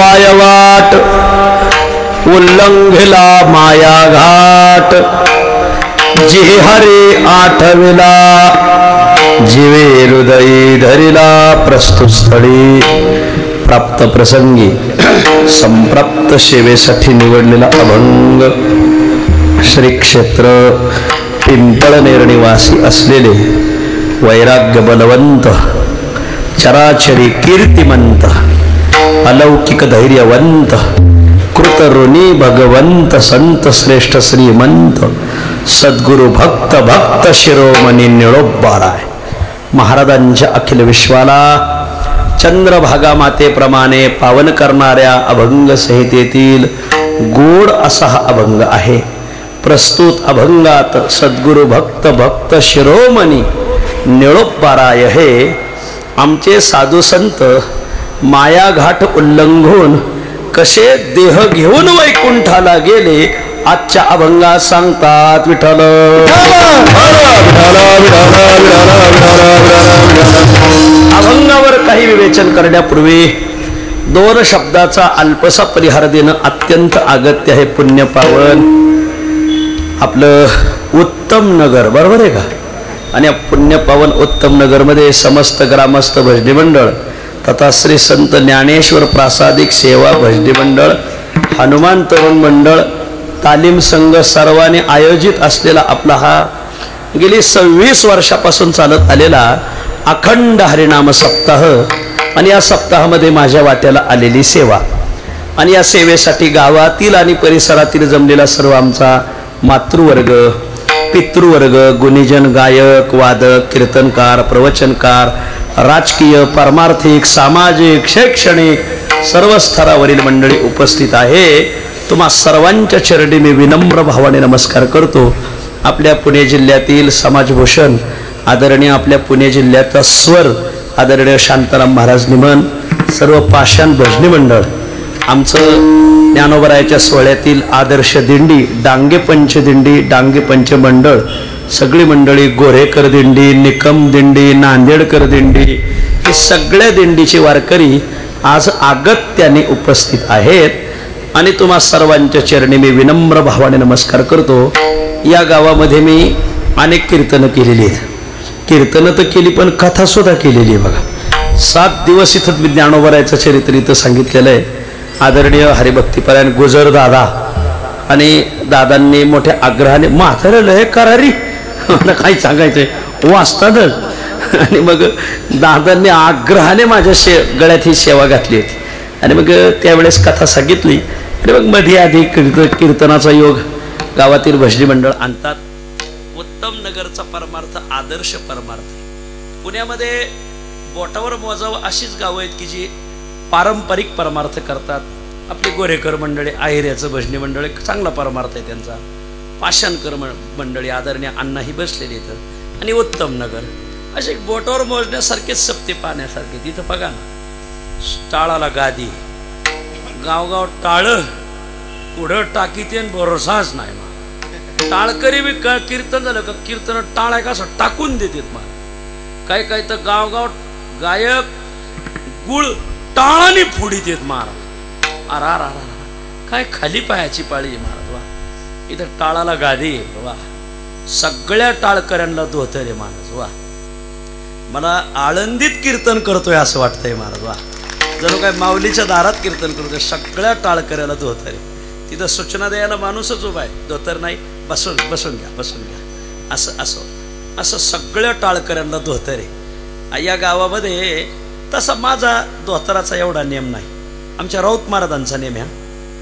पायवाट उल्लंघिला माया घाट जी हरे आठविला जीवे हृदयी धरिला प्रस्तुत स्थळी प्राप्त प्रसंगी संप्राप्त सेवेसाठी निवडलेला अभंग श्री क्षेत्र पिंपळनेर निवासी असलेले वैराग्य बलवंत चराचरी कीर्तिमंत अलौकिक धैर्यवंत कृतऋणी भगवंत संत श्रेष्ठ श्रीमंत सद्गुरु भक्त भक्त शिरोमणी निळोबाराय महाराजांच्या अखिल विश्वाला चंद्रभागा मातेप्रमाणे पावन करणाऱ्या अभंग संहितेतील गोड असा हा अभंग आहे. प्रस्तुत अभंगात सद्गुरु भक्त भक्त शिरोमणी निळोबाराय हे आमचे साधू संत मायाघाट उल्लंघून कसे देह घेऊन वैकुंठाला गेले आजच्या अभंगात सांगतात. विठ्ठल अभंगावर काही विवेचन करण्यापूर्वी दोन शब्दाचा अल्पसा परिहार देणं अत्यंत अगत्य आहे. पुण्य पावन आपलं उत्तम नगर बरोबर आहे का? आणि पुण्य पावन उत्तम नगर मध्ये समस्त ग्रामस्थ भजनी मंडळ तथा श्री संत ज्ञानेश्वर प्रासादिक सेवा भजनी मंडळ हनुमान तरुण मंडळ तालीम संघ सर्वांनी आयोजित असलेला आपला हा गेली 26 वर्षापासून चालत आलेला अखंड हरिनाम सप्ताह आणि या सप्ताहामध्ये माझ्या वाट्याला आलेली सेवा आणि या सेवेसाठी गावातील आणि परिसरातील जमलेला सर्व आमचा मातृवर्ग पितृवर्ग गुणीजन गायक वादक कीर्तनकार प्रवचनकार राजकीय पारमार्थिक सामाजिक शैक्षणिक सर्व स्तरावरील मंडळी उपस्थित आहे. तुम्हा सर्वांच्या चरणी मी विनम्र भावाने नमस्कार करतो. आपल्या पुणे जिल्ह्यातील समाजभूषण आदरणीय आपल्या पुणे जिल्ह्याचा स्वर आदरणीय शांताराम महाराज निमन सर्व पाषाण भजनी मंडळ आमचं ज्ञानोबरायाच्या सोहळ्यातील आदर्श दिंडी डांगे पंच दिंडी डांगे पंच मंडळ सगळी मंडळी गोरेकर दिंडी निकम दिंडी नांदेडकर दिंडी ही सगळ्या दिंडीचे वारकरी आज अगत्याने उपस्थित आहेत आणि तुम्हा सर्वांच्या चरणी मी विनम्र भावाने नमस्कार करतो. या गावामध्ये मी अनेक कीर्तनं केलेली आहेत. कीर्तनं तर केली पण कथा सुद्धा केलेली आहे बघा. 7 दिवस इथं मी ज्ञानोबरायाचं चरित्र इथं सांगितलेलं आहे. आदरणीय हरिभक्तीपरायण गुजर दादा आणि दादांनी मोठ्या आग्रहाने म्हातारे लय करारी मला काही सांगायचंय वाचतातच आणि मग दादांनी आग्रहाने माझ्या गळ्यात ही सेवा घातली होती आणि मग त्यावेळेस कथा सांगितली आणि मग मध्ये आधी कीर्तनाचा योग गावातील भजनी मंडळ आणतात. उत्तम नगरचा परमार्थ आदर्श परमार्थ पुण्यामध्ये बोटावर मोजावं अशीच गावं आहेत की जी पारंपरिक परमार्थ करतात. आपली गोरेकर मंडळी आहेऱ्याचं भजनी मंडळ चांगला परमार्थ आहे त्यांचा. पाषाणकर मंडळी आदरणीय अण्णाही बसलेली इथं आणि उत्तम नगर असे बोटावर मोजण्यासारखेच सप्ते पाहण्यासारखे. तिथं बघा ना टाळाला गादी गावगाव टाळ पुढं टाकीते भरोसाच नाही मग टाळकरी बी कीर्तन झालं का कीर्तन टाळ आहे का असं टाकून देतात मग काय काय तर गावगाव गायक गुळ टाळाने फुडीत येत महाराज. अरा काय खाली पायाची पाळी महाराज वा. इथं टाळाला गादी वा सगळ्या टाळकऱ्यांना धोतर महाराज वा. मला आळंदीत कीर्तन करतोय असं वाटतंय महाराज वा. जणू काय माऊलीच्या दारात कीर्तन करतोय. सगळ्या टाळकऱ्याला धोतर. तिथं सूचना द्यायला माणूसच उभा आहे. धोतर नाही बसून घ्या असं सगळ्या टाळकऱ्यांना धोतर आहे. या गावामध्ये तसा माझा धोतराचा एवढा नियम नाही. आमच्या राऊत महाराजांचा नियम ह्या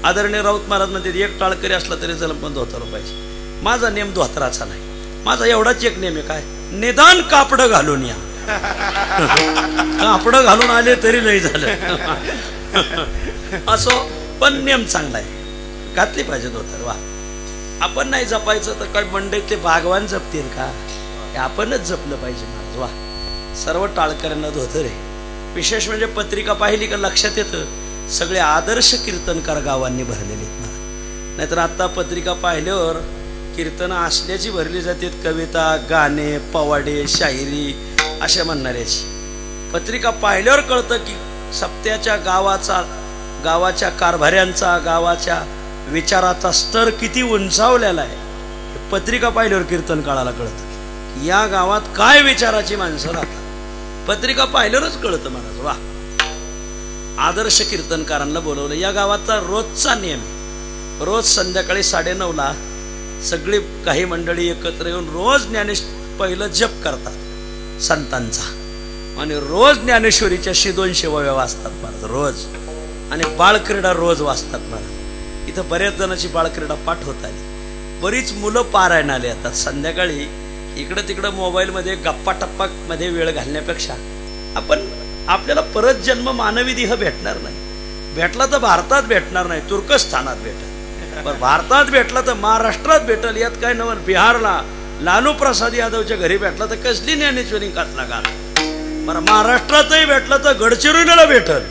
आदरणीय राऊत महाराज म्हणजे एक टाळकरी असला तरी जल पण धोतर पाहिजे. माझा नियम धोतराचा नाही. माझा एवढाच एक नियम आहे काय निदान कापडं घालून या. कापडं घालून आले तरी नाही झालं असो पण नियम चांगला आहे. घातली पाहिजे धोतर वा. आपण नाही जपायचं तर काय मंडईतले भागवान जपतील का? आपणच जपलं पाहिजे महाराज वा. सर्व टाळकऱ्यांना धोतर आहे. विशेष म्हणजे पत्रिका पाहिली का लक्षात येतं सगळे आदर्श कीर्तनकार गावांनी भरलेले आहेत. नाहीतर आता पत्रिका पाहिल्यावर कीर्तन असल्याची भरली जातात. कविता गाणे पवाडे शाहिरी अशा म्हणणाऱ्याची. पत्रिका पाहिल्यावर कळतं की सप्त्याच्या गावाचा गावाच्या कारभाऱ्यांचा, गावाच्या विचाराचा स्तर किती उंचावलेला आहे हे पत्रिका पाहिल्यावर कीर्तन काळाला कळतं. या गावात काय विचाराची माणसं राहतात पत्रिका पाहिल्यावरच कळतं महाराज. वा, आदर्श कीर्तनकारांना बोलवलं. या गावाचा रोजचा नियम, रोज संध्याकाळी 9:30ला सगळी काही मंडळी एकत्र येऊन रोज पहिलं जप करतात संतांचा, आणि रोज ज्ञानेश्वरीच्या 200 ओव्या वाचतात महाराज रोज, आणि बाळक्रीडा रोज वाचतात महाराज. इथं बऱ्याच जणांची बाळक्रीडा पाठ होत आली, बरीच मुलं पारायण आली. आता संध्याकाळी इकडं तिकडं मोबाईलमध्ये गप्पा टप्पा मध्ये वेळ घालण्यापेक्षा आपण, आपल्याला परत जन्म मानवी देह भेटणार नाही. भेटला तर भारतात भेटणार नाही, तुर्कस्थानात भेटल. पण भारतात भेटला तर महाराष्ट्रात भेटल. यात काय नवल. बिहारला लालू प्रसाद यादवच्या घरी भेटला तर कसली ज्ञानेश्वरी कसला गाल. बरं, महाराष्ट्रातही भेटला तर गडचिरोलीला भेटल,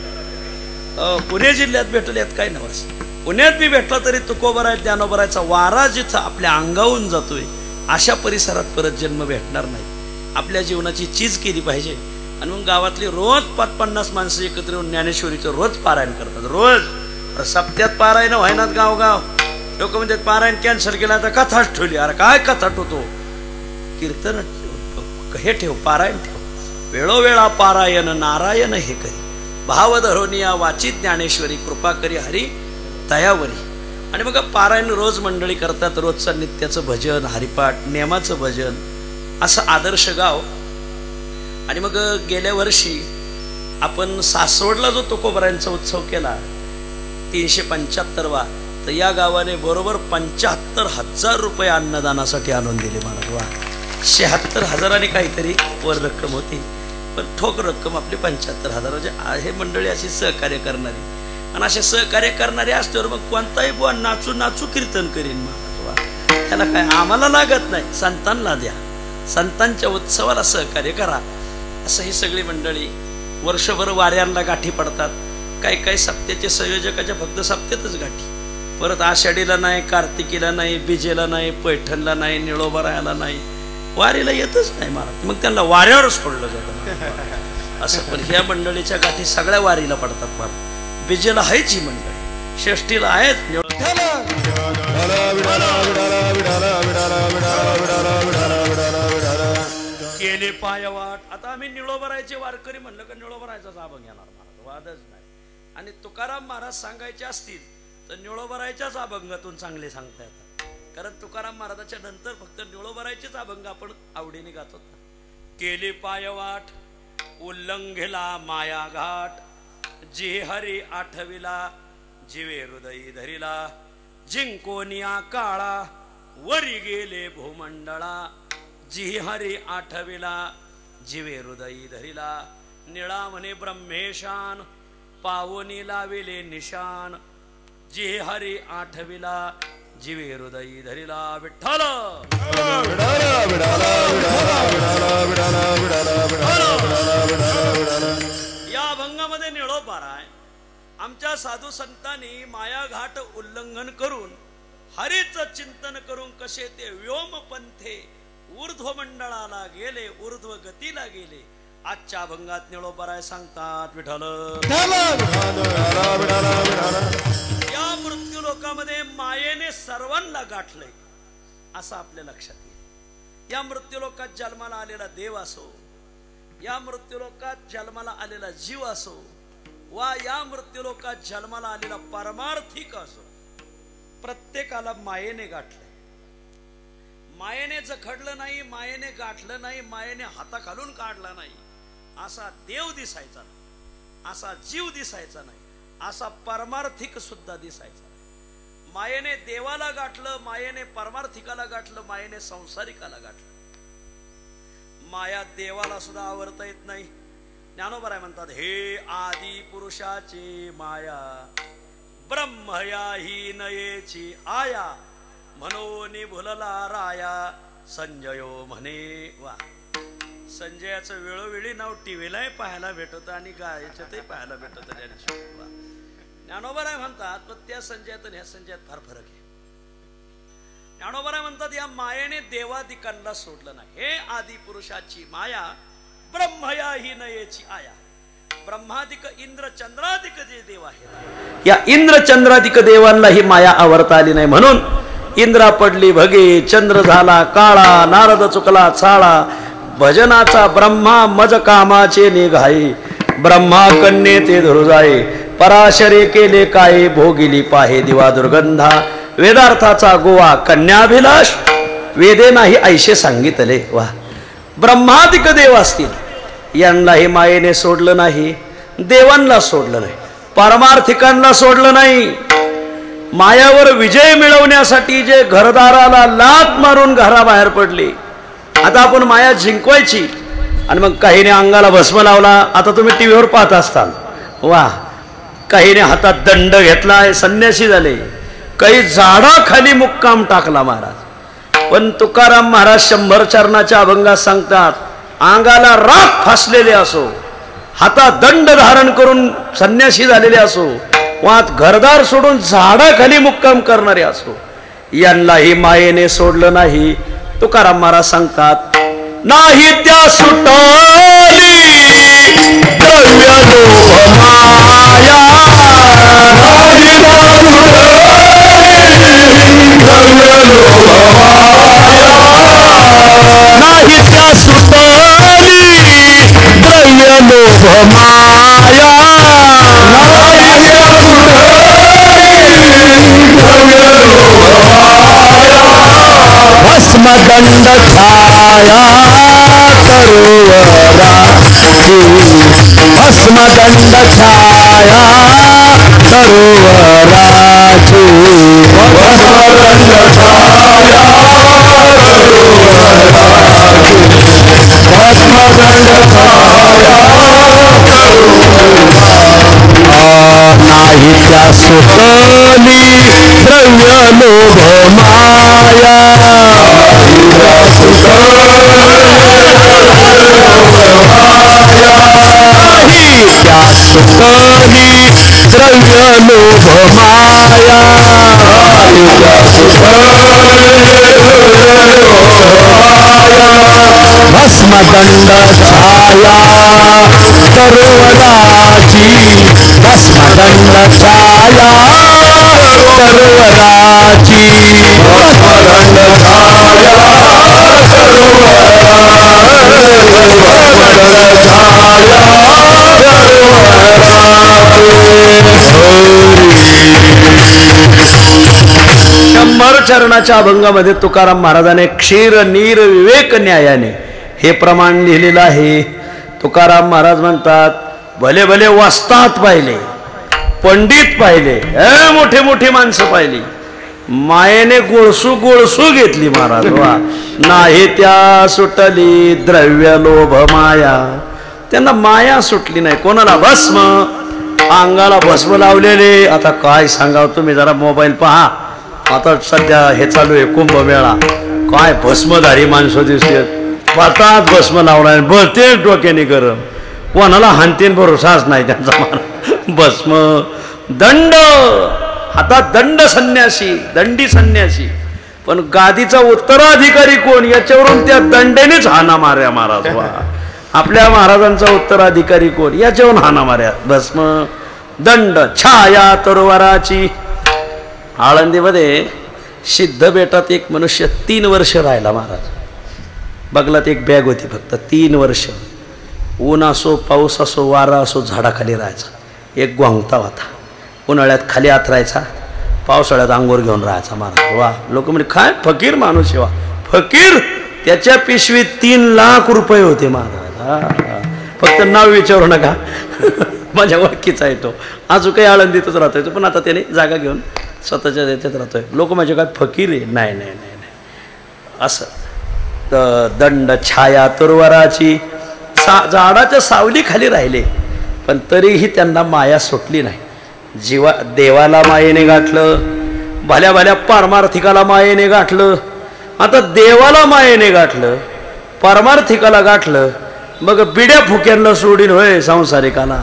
पुणे जिल्ह्यात भेटल. यात काय नवस. पुण्यात बी भेटला तरी तुकोबराय ज्ञानोबरायचा वारा जिथं आपल्या अंगावून जातोय अशा परिसरात परत जन्म भेटणार नाही. आपल्या जीवनाची चीज केली पाहिजे. आणि मग गावातली रोज 50-50 माणसं एकत्र येऊन ज्ञानेश्वरीचं रोज पारायण करतात. रोज सप्त्यात पारायण व्हायनात गावगाव. लोक म्हणतात पारायण कॅन्सल केला तर कथाच ठेवली. अरे काय कथा ठेवतो, कीर्तन हे ठेव, पारायण ठेव. वेळोवेळा पारायण नारायण हे करी, भाव धरोनिया वाचित ज्ञानेश्वरी, कृपा करी हरी दयावरी. आणि मग पारायण रोज मंडळी करतात. रोजचं नित्याचं भजन, हरिपाठ, नेमाचं भजन, असं आदर्श गाव. आणि मग गेल्या वर्षी आपण सासवडला जो तुकोबरायांचा उत्सव केला 375वा, तर या गावाने बरोबर 75,000 रुपये अन्नदानासाठी आणून दिले महाराज. वा, 76,000 काहीतरी वर रक्कम होती, पण ठोक रक्कम आपली 75,000. म्हणजे आहे मंडळी अशी सहकार्य करणारी. आणि असे सहकार्य करणारे असल्यावर मग कोणताही बुवा नाचू नाचू कीर्तन करीन महाराज. वा, त्याला काय आम्हाला लागत नाही, संतांना द्या, संतांच्या उत्सवाला सहकार्य करा. असं ही सगळी मंडळी वर्षभर वाऱ्यांना गाठी पडतात. काही काही सप्त्याचे संयोजकाच्या फक्त सप्त्यातच गाठी, परत आषाढीला नाही, कार्तिकीला नाही, बिजेला नाही, पैठणला नाही, निळोबरायाला नाही, वारीला येतच नाही महाराज. मग त्यांना वाऱ्यावर सोडलं जातं असं. पण ह्या मंडळीच्या गाठी सगळ्या वारीला पडतात महाराज. बिजेला आहेच ही मंडळी, षष्टीला आहेत. केले पायवाट. आता आम्ही निळोबरायचे वारकरी म्हणलं का निळोबरायचाच अभंग येणार महाराज, वादच नाही. आणि तुकाराम महाराज सांगायचे असतील तर निळोबरायच्याच अभंगातून चांगले सांगता येतात. कारण तुकाराम महाराजाच्या नंतर फक्त निळोबरायचेच अभंग आपण आवडीने गातो. केले पायवाट उल्लंघेला माया घाट, जे हरी आठविला जीवे हृदयी धरिला, जिंकोनिया काळा वरी गेले भूमंडळा, जी हरी आठविला जीवे हृदयी धरिला, निळा म्हणे ब्रह्मेशान पावनी लाविले निशान, जी हरी आठविला जीवे हृदयी धरिला. विठ्ठल या अभंगामध्ये निळोबार आहे. आमच्या साधू संतांनी माया घाट उल्लंघन करून हरीचं चिंतन करून कसे ते व्योम पंथे ऊर्ध्व मंडळाला गेले, ऊर्ध्व गतीला गेले. आजच्या अभंगात निळोबाराय सांगतात विठ्ठल या मृत्यू लोकामध्ये मायेने सर्वांना गाठलंय असं आपल्या लक्षात येईल. या मृत्यू लोकात जन्माला आलेला देव असो, या मृत्यू लोकात जन्माला आलेला जीव असो, वा या मृत्यू लोकात जन्माला आलेला परमार्थिक असो, प्रत्येकाला मायेने गाठलंय. मायेने जखडलं नाही, मायेने गाठलं नाही, मायेने हाताखालून काढला नाही. असा देव दिसायचा नाही, असा जीव दिसायचा नाही, असा परमार्थिक सुद्धा दिसायचा नाही. मायेने देवाला गाठलं, मायेने परमार्थिकाला गाठलं, मायेने संसारिकाला गाठलं. माया देवाला सुद्धा आवरता येत नाही. ज्ञानोबराय म्हणतात हे आदी पुरुषाची माया ब्रह्मया ही नयेची आया, म्हणून भुलला राया संजयो म्हणे. वा, संजयाचं वेळोवेळी नाव टीव्हीलाही पाहायला भेटत आणि गायच्यातही पाहायला भेटत. ज्ञानोबराय म्हणतात पण त्या संजयात आणि ह्या संजयात फार फरक आहे. ज्ञानोबराय म्हणतात या मायेने देवादिकांना सोडलं नाही. हे आदी पुरुषाची माया ब्रह्मया ही नयेची आया. ब्रह्मादिक इंद्र चंद्रादिक जे देव आहेत या इंद्रचंद्राधिक देवांना ही माया आवरता आली नाही, म्हणून इंद्रा पडली भगे, चंद्र झाला काळा, नारद चुकला चाळा, भजनाचा ब्रह्मा मज कामाचे निघाई, ब्रह्मा कन्ये ते धुरुजाई, पराशरे केले काय, भोगिली पाहे दिवा दुर्गंधा, वेदार्थाचा गोवा कन्याभिलाष, वेदे नाही ऐशे सांगितले. वा, ब्रह्मादिक देव असतील यांनाही मायेने सोडलं नाही, देवांना सोडलं नाही, पारमार्थिकांना सोडलं नाही. मायावर विजय मिळवण्यासाठी जे घरदाराला लात मारून घराबाहेर पडले, आता आपण माया जिंकवायची. आणि मग काहीने अंगाला भस्म लावला, आता तुम्ही टीव्हीवर पाहत असताल. वा, काहीने हातात दंड घेतलाय, संन्यासी झाले, काही झाडाखाली मुक्काम टाकला महाराज. पण तुकाराम महाराज 100 चरणाच्या अभंगात सांगतात, अंगाला राख फासलेले असो, हातात दंड धारण करून संन्यासी झालेले असो, वात घरदार सोडून झाडाखाली मुक्काम करणारे असो, यांनाही मायेने सोडलं नाही. तुकाराम महाराज सांगतात, नाही त्या सुटली द्रव्य लोभ माया, नाही त्या सुटली द्रव्य लोभ माया, भस्मदंड छाया सरोवराची, भस्मदंड छाया सरोवराची, भस्मदंड छाया सरोवराची, भस्मदंड छाया नाही त्या सुटली द्रव्य लोभ माया, त्या सुटली द्रव्य लोभ माया, भस्मदंड छाया सरोवराची, भस्मदंड छाया सरोवराची, भस्मदंड छाया शंभर चरणाच्या अभंगामध्ये तुकाराम महाराजाने क्षीर नीर विवेक न्यायाने हे प्रमाण लिहिलेलं आहे. तुकाराम महाराज म्हणतात, भले भले वस्ताद पाहिले, पंडित पाहिले, मोठे मोठी माणसं पाहिली, मायेने गोळसू गोळसू घेतली महाराज. वा, नाही त्या सुटली द्रव्य लोभ माया, त्यांना माया सुटली नाही. कोणाला भस्म, अंगाला भस्म लावलेले. आता काय सांगावं, तुम्ही जरा मोबाईल पहा, आता सध्या हे चालू आहे कुंभमेळा, काय भस्मधारी माणसं दिसतात, पातात भस्म लावणार, बळते डोक्याने गरम, कोणाला हानतीन भरोसाच नाही त्यांचा. भस्म, दंड, हातात दंड संन्यासी, दंडी संन्यासी. पण गादीचा उत्तराधिकारी कोण, याच्यावरून त्या दंडेनेच हाना मार्या महाराज. वा, आपल्या महाराजांचा उत्तराधिकारी कोण, याच्यावरून हाना मार्या. भस्म, दंड छाया तरोवराची. आळंदीमध्ये सिद्ध बेटात एक मनुष्य 3 वर्ष राहिला महाराज. बगलात एक बॅग होती फक्त, 3 वर्ष. ऊन असो, पाऊस असो, वारा असो, झाडाखाली राहायचा. एक गोंगता होता, उन्हाळ्यात खाली आत राहायचा, पावसाळ्यात अंगोर घेऊन राहायचा महाराज. वा, लोक म्हणजे काय फकीर माणूस. वा, फकीर, त्याच्या पिशवीत 3 लाख रुपये होते महाराज. फक्त नाव विचारू नका, माझ्या ओळखीचा आहे तो, अजून काही आळंदीतच राहतोय तो, पण आता त्याने जागा घेऊन स्वतःच्या याच्यात राहतोय. लोक माझ्या काय फकीर आहे, नाही नाही नाही नाही असं. दंड छाया तुरवराची, झाडाच्या सावली खाली राहिले, पण तरीही त्यांना माया सुटली नाही. जीवा देवाला मायेने गाठलं, भल्या भल्या पारमार्थिकाला मायेने गाठलं. आता देवाला मायेने गाठलं, पारमार्थिकाला गाठलं, मग बिड्या फुक्यांना सोडीन होय संसारिकाला.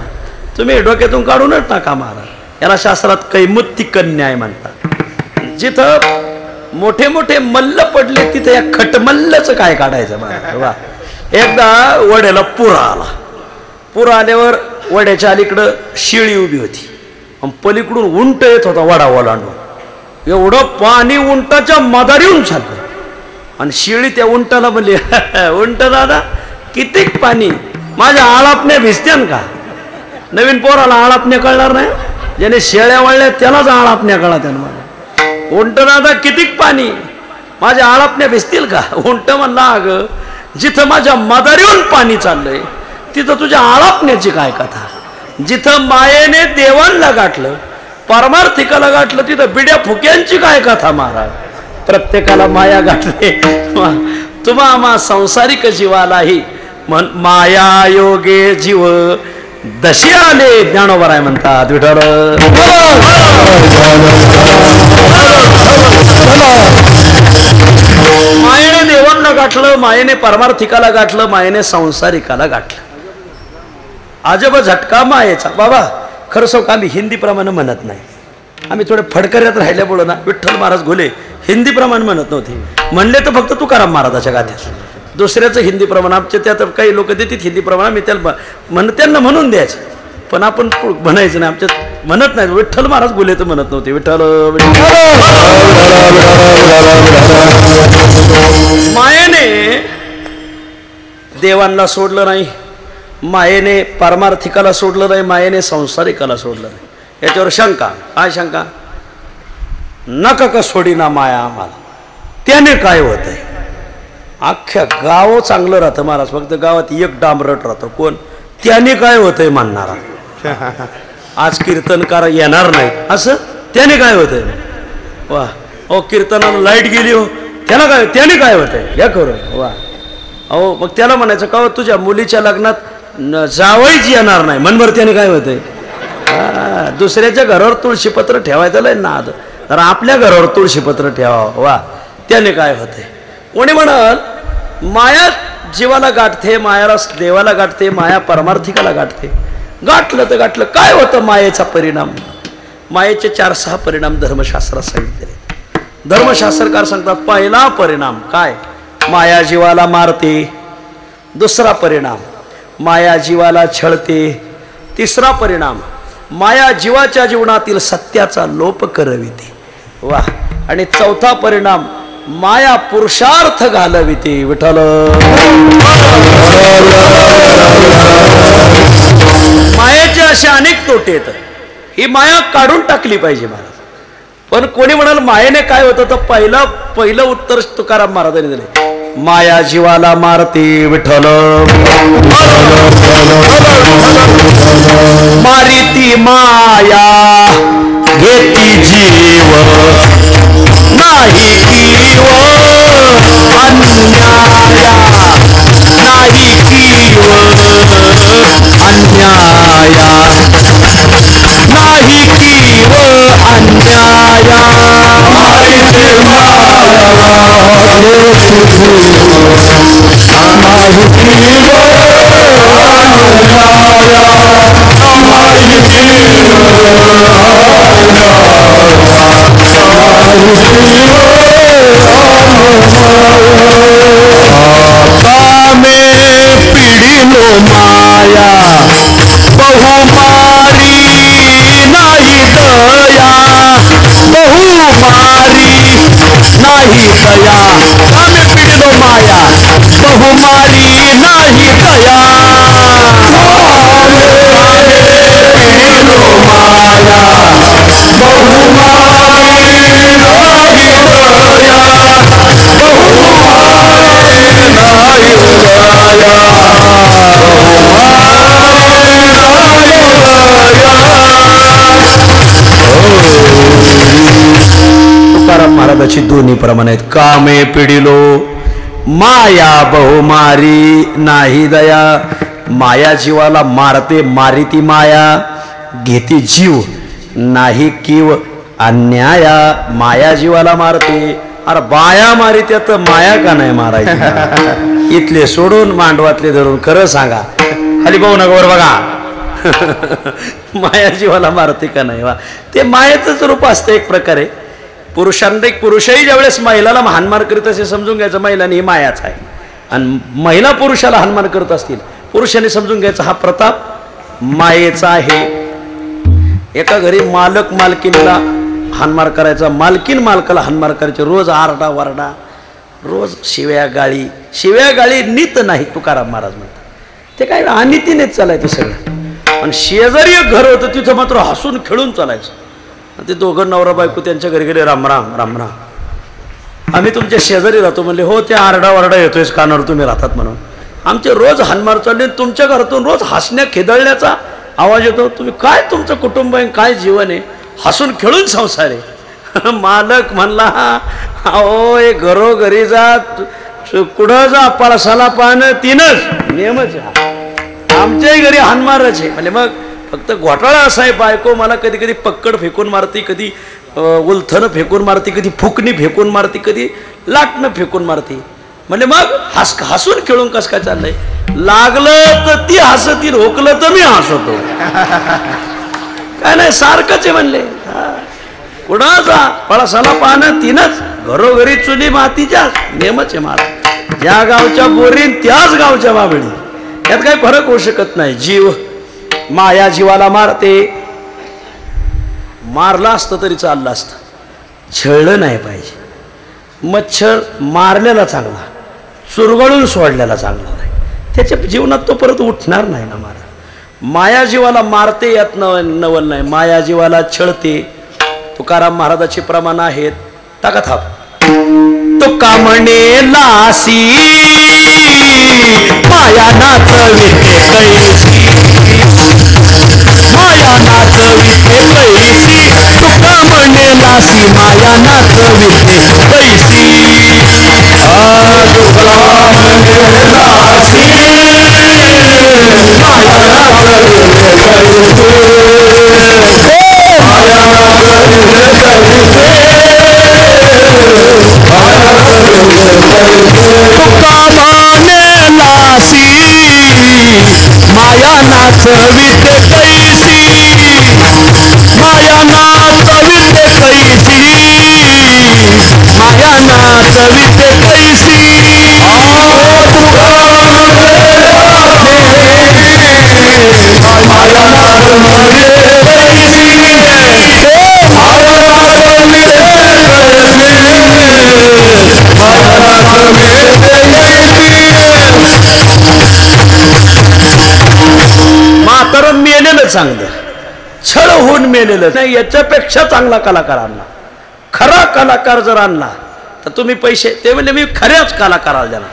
तुम्ही डोक्यातून काढूनच टाका महाराज. याला शास्त्रात कैमुत्तिक न्याय म्हणतात. जिथं मोठे मोठे मल्ल पडले तिथे या खटमल्लचं काय काढायचं महाराज. वा, एकदा वड्याला पूर आला. पूर आल्यावर वड्याच्या अलीकडं शिळी उभी होती. आणि पलीकडून उंट येत होता वडा ओलांडून. एवढं पाणी उंटाच्या मदारीहून चाललं आणि शिळी त्या उंटाला म्हणली उंट दादा कितीक पाणी, माझ्या आळापण्या भिजत्यान का? नवीन पोराला आळापण्या कळणार नाही, ज्याने शेळ्या वळल्या त्यालाच आळापण्या कळा त्यानं. मला उंट दादा कितीक पाणी, माझ्या आळापण्या भिजतील का? उंट म्हणला अगं जिथं माझ्या मदारीहून पाणी चाललंय तिथं तुझ्या आळापण्याची काय कथा? जिथं मायेने देवांना गाठलं, परमार्थिकाला गाठलं, तिथं बिड्या फुक्यांची काय कथा महाराज? प्रत्येकाला माया गाठले, तुम्हा मा संसारिक जीवालाही माया योगे जीव दशी आले ज्ञानोबा राय म्हणतात. विठ्ठल मायेने देवांना गाठलं, मायेने परमार्थिकाला गाठलं, मायेने संसारिकाला गाठलं. अजब झटका मायेचा. बाबा खरं सौ आम्ही हिंदी प्रमाणे म्हणत नाही, आम्ही थोडे फडकऱ्यात राहिल्यामुळं ना विठ्ठल महाराज घोले हिंदी प्रमाणे म्हणत नव्हते. म्हणले तर फक्त तुकाराम महाराजाच्या गाथ्यात, दुसऱ्याचं हिंदी प्रमाण. आमच्या त्यात काही लोक देतात हिंदी प्रमाण, मी त्याला त्यांना म्हणून द्यायचं, पण आपण म्हणायचं नाही. आमच्यात म्हणत नाही, विठ्ठल महाराज बोले तर म्हणत नव्हते. विठ्ठल मायेने देवांना सोडलं नाही, मायेने परमार्थिकाला सोडलं नाही, मायेने संसारिकाला सोडलं नाही. याच्यावर शंका. काय शंका? नका का सोडीना माया आम्हाला, त्याने काय होत आहे? अख्ख्या गाव चांगलं राहतं महाराज, फक्त गावात एक डांबरट राहतं. कोण? त्याने काय होतंय म्हणणारा. आज कीर्तनकार येणार नाही असं, त्याने काय होतंय? वा अहो कीर्तनाला लाईट गेली हो, त्याला काय, त्याने काय होतंय? या करू वा. अहो मग त्याला म्हणायचं का तुझ्या मुलीच्या लग्नात जावईच येणार नाही म्हणभर, त्याने काय होतंय? दुसऱ्याच्या घरावर तुळशीपत्र ठेवायचं लय नाद, तर आपल्या घरावर तुळशीपत्र ठेवावं. वा त्याने काय होतंय? कोणी म्हणाल माया जीवाला गाठते, मायाला देवाला गाठते, माया परमार्थिकाला गाठते. गाठलं तर गाठलं, काय होतं मायेचा परिणाम? मायेचे 4-6 परिणाम धर्मशास्त्रात सांगितले. धर्मशास्त्रकार सांगतात पहिला परिणाम काय? माया जीवाला मारते. दुसरा परिणाम माया जीवाला छळते. तिसरा परिणाम माया जीवाच्या जीवनातील सत्याचा लोप करविते. वा. आणि चौथा परिणाम माया पुरुषार्थ घालविते. विठ्ठल मायेचे असे अनेक तोटे आहेत. ही माया काढून टाकली पाहिजे महाराज. पण कोणी म्हणाल मायेने काय होतं, तर पहिलं उत्तर तुकाराम महाराजांनी दिले. माया जीवाला मारते. विठ्ठल मारिती माया घेती जीव नाही कीव अन्याया, नाही कीव अन्याया, नाही कीव अन्याया. मारिती माया कामे पिढीलो माया बहुमारी नाही दया, बहुमारी नाही दया. कामे पिढीलो माया बहुमारी नाही दया. तुकाराम महाराजाची दोन्ही प्रमाण आहेत. कामे पिढीलो माया बहुमारी नाही दया. माया जीवाला मारते, मारिती माया घेती जीव नाही कीव अन्याया. माया जीवाला मारते. अरे बाया मारित्या तर माया का नाही मारायची? इथले सोडून मांडवातले धरून खरं सांगा, खाली पाहू नका वर बघा. माया जीवाला मारते का नाही? वा. ते मायेचंच रूप असतं एक प्रकारे. पुरुषही ज्यावेळेस महिलाला हानमार करीत असे समजून घ्यायचं महिलाने ही मायाच आहे, आणि महिला पुरुषाला हानमार करत असतील पुरुषाने समजून घ्यायचं हा प्रताप मायेचा आहे. एका घरी मालक मालकीनीला हानमार करायचा, मालकीन मालकाला हानमार करायचे, रोज आरडा वरडा, रोज शिव्या गाळी नीत नाही तुकाराम महाराज म्हणतात. ते काय अनितीनेच चालायचं सगळं. आणि शेजारी एक घर होतं तिथं मात्र हसून खेळून चालायचं. ते दोघं नवरा बायको त्यांच्या घरी गेले, रामराम रामराम, आम्ही तुमच्या शेजारी राहतो. म्हणले हो, ते आरडा वरडा येतोयच कानावर तुम्ही राहतात म्हणून. आमचे रोज हानमार चालले, तुमच्या घरातून रोज हसण्या खेदळण्याचा आवाज येतो. तुम्ही काय, तुमचं कुटुंब आहे, काय जीवन आहे, हसून खेळून संसार आहे. मालक म्हणला अहो हे घरोघरी जात कुठं जा, पळसाला पानं तीनच नियमच आहे, आमच्याही घरी हानमारच आहे. म्हणजे मग फक्त घोटाळा असा आहे, बायको मला कधी कधी पक्कड फेकून मारती, कधी उलथनं फेकून मारती, कधी फुकणी फेकून मारती, कधी लाटणं फेकून मारती. म्हणजे मग हसून खेळून कस काय चाललंय, लागलं तर ती हसती, रोखलं तर मी हसतो. काय नाही सारखंच आहे म्हणले. कुणाचा पळसाला पानं तीनच, घरोघरी चुली मातीच्या नेमच आहे मारा. ज्या गावच्या बोरीन त्याच गावच्या बाबडी, यात काही फरक होऊ शकत नाही. जीव माया जीवाला मारते. मारला असतं तरी चाललं असतं, छळलं नाही पाहिजे. मच्छर मारलेला चांगला, चुरगळून सोडलेला चांगला नाही. त्याच्या जीवनात तो परत उठणार नाही ना महाराज. माया जीवाला मारते यात नवल नाही, माया जीवाला छळते. तुकाराम महाराजाची प्रमाण आहेत. टाका थाप. तुका म्हणे लासी माया नाचविते कैसी, माया नाचविते कैसी, तुका म्हणे लासी माया नाचविते कैसी. माया नाचविते कैसी, माया नाचविते कैसी, माया नाचविते कैसी. म्हातारं मेलेलं चांगलं, छळ होऊन मेलेलं नाही. याच्यापेक्षा चांगला कलाकार आणला, खरा कलाकार जर आणला तर तुम्ही पैसे, ते म्हणजे मी खऱ्याच कलाकाराला देणार.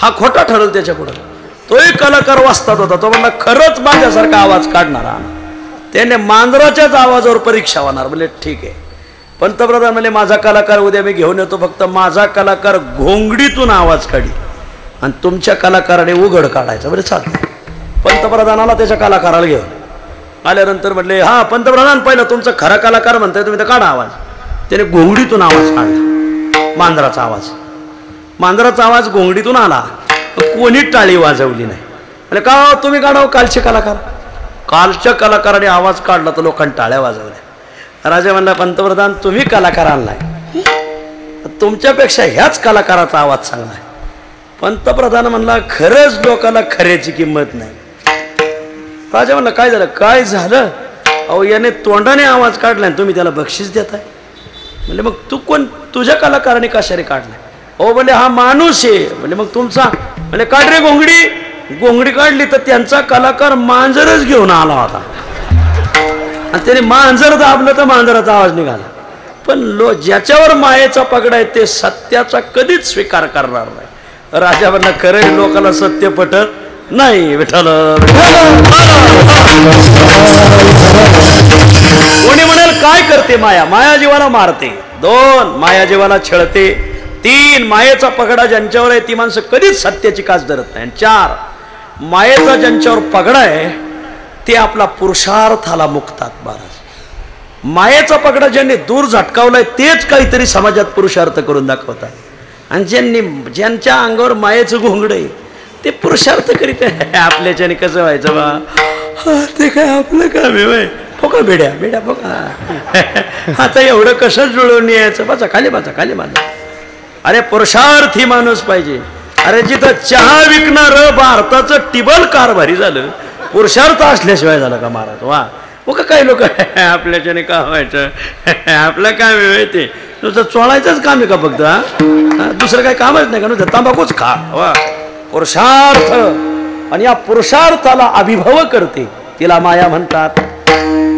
हा खोटा ठरल त्याच्या पुढे. तोही कलाकार वाचतात होता, तो म्हणला खरंच माझ्यासारखा आवाज काढणारा. त्याने मांजराच्याच आवाजावर परीक्षा होणार. म्हणजे ठीक आहे. पंतप्रधान म्हणजे माझा कलाकार उद्या मी घेऊन येतो, फक्त माझा कलाकार घोंगडीतून आवाज काढी आणि तुमच्या कलाकाराने उघड काढायचं. म्हणजे चालतं. पंतप्रधानाला त्याच्या कलाकाराला घेऊन आल्यानंतर म्हटले हा पंतप्रधान, पहिला तुमचा खरा कलाकार म्हणताय तुम्ही, तर काढा आवाज. त्याने घोंगडीतून आवाज काढला, मांजराचा आवाज. मांजराचा आवाज घोंगडीतून आला, कोणी टाळी वाजवली नाही. म्हणजे का तुम्ही काढावं कालचे कलाकार. कालच्या कलाकाराने आवाज काढला तर लोकांनी टाळ्या वाजवल्या. राजा म्हणला पंतप्रधान तुम्ही कलाकार आणलाय, तुमच्यापेक्षा ह्याच कलाकाराचा आवाज चांगला आहे. पंतप्रधान म्हणला खरंच लोकांना खऱ्याची किंमत नाही. राजा म्हणला काय झालं, काय झालं. अहो याने तोंडाने आवाज काढलाय, तुम्ही त्याला बक्षीस देताय. म्हणजे मग तू कोण, तुझ्या कलाकाराने कशाने काढलाय. हो म्हणजे हा माणूस आहे. म्हणजे मग तुमचा, म्हणजे काढ रे घोंगडी. घोंगडी काढली तर त्यांचा कलाकार मांजरच घेऊन आला होता आणि त्याने मांजर दाबलं तर मांजराचा आवाज निघाला. पण ज्याच्यावर मायेचा पगडा आहे ते सत्याचा कधीच स्वीकार करणार नाही. राजा म्हणला खरं लोकांना सत्य पटत नाही. विठ्ठल कोणी म्हणेल काय करते माया, माया जीवाला मारते. 2 माया जीवाला छळते. 3 मायेचा पगडा ज्यांच्यावर आहे ती माणसं कधीच सत्याची कास धरत नाही. 4 मायेचा ज्यांच्यावर पगडा आहे ते आपला पुरुषार्थाला मुक्तात. महाराज मायेचा पगडा ज्यांनी दूर झटकावलाय तेच काहीतरी समाजात पुरुषार्थ करून दाखवतात. आणि ज्यांच्या अंगावर मायेचं घोंगड आहे ते पुरुषार्थ करीत आहे. आपल्याच्याने कसं व्हायचं बा, ते काय आपलं काम आहे. फोका बेड्या बेड्या फोका. आता एवढं कसं जुळवून यायचं. बाचा खाली बाचा खाली बाजा. अरे पुरुषार्थी माणूस पाहिजे. अरे जिथं चहा विकणार भारताचं टिबल कारभारी झालं, पुरुषार्थ असल्याशिवाय झालं का महाराज. वा का काही लोक आपल्याच्याने का व्हायचं आपलं काय वेळ ते नुसतं चोळायचंच काम आहे का फक्त दुसरं काही कामच नाही का नुसतं तंबाखूच खा वा पुरुषार्थ आणि या पुरुषार्थाला अभिभव करते तिला माया म्हणतात